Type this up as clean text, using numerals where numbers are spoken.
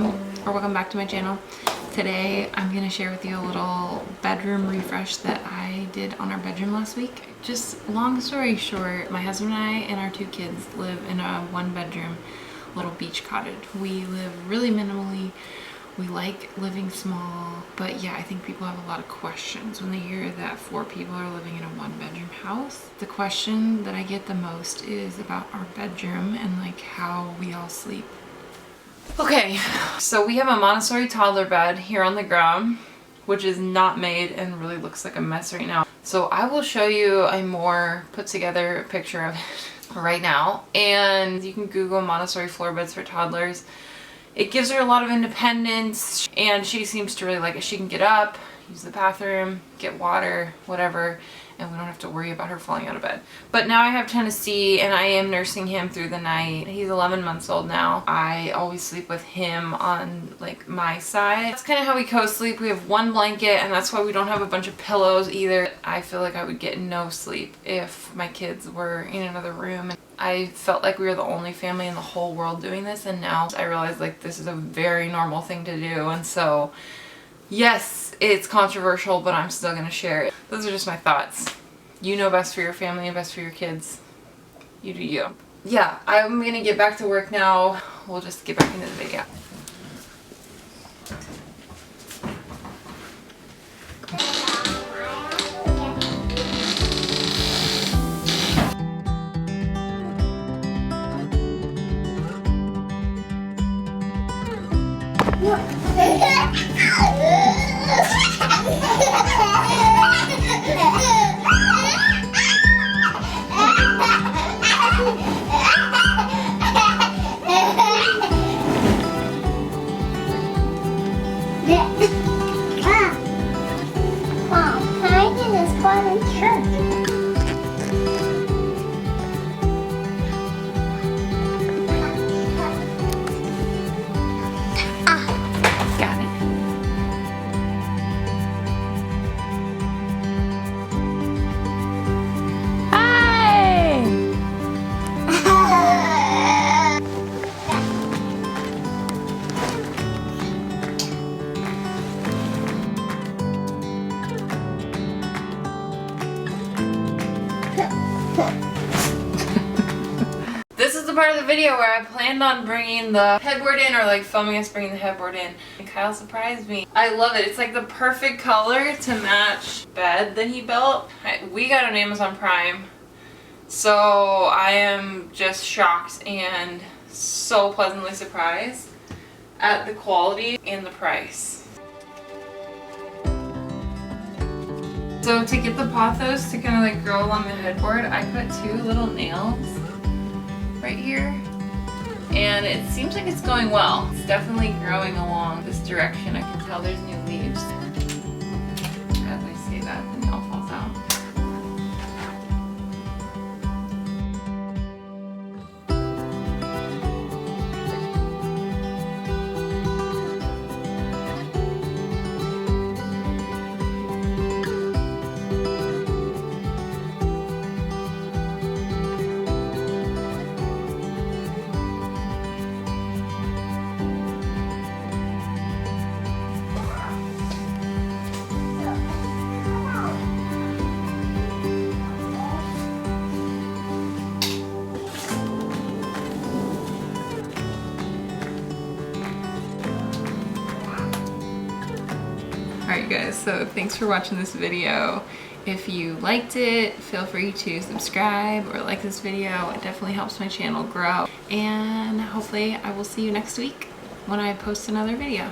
welcome back to my channel. Today I'm going to share with you a little bedroom refresh that I did on our bedroom last week. Just long story short, my husband and I and our 2 kids live in a 1-bedroom little beach cottage. We live really minimally. We like living small, but yeah, I think people have a lot of questions when they hear that 4 people are living in a 1-bedroom house. The question that I get the most is about our bedroom and like how we all sleep. Okay, so we have a Montessori toddler bed here on the ground, which is not made and really looks like a mess right now. So I will show you a more put together picture of it right now. And you can Google Montessori floor beds for toddlers. It gives her a lot of independence and she seems to really like it. She can get up, use the bathroom, get water, whatever, and we don't have to worry about her falling out of bed. But now I have Tennessee and I am nursing him through the night. He's 11 months old now. I always sleep with him on like my side. That's kind of how we co-sleep. We have 1 blanket and that's why we don't have a bunch of pillows either. I feel like I would get no sleep if my kids were in another room. I felt like we were the only family in the whole world doing this, and now I realize like this is a very normal thing to do. And so yes, it's controversial, but I'm still gonna share it. Those are just my thoughts. You know best for your family and best for your kids. You do you. Yeah, I'm gonna get back to work now. We'll just get back into the video. Part of the video where I planned on bringing the headboard in, or like filming us bringing the headboard in, and Kyle surprised me. I love it. It's like the perfect color to match bed that he built. We got on Amazon Prime, so I am just shocked and so pleasantly surprised at the quality and the price. So to get the pothos to kind of like grow along the headboard, I put 2 little nails right here, and it seems like it's going well. It's definitely growing along this direction. I can tell there's new leaves. As I say that, the nail falls out. Alright guys, so thanks for watching this video. If you liked it, feel free to subscribe or like this video. It definitely helps my channel grow. And hopefully I will see you next week when I post another video.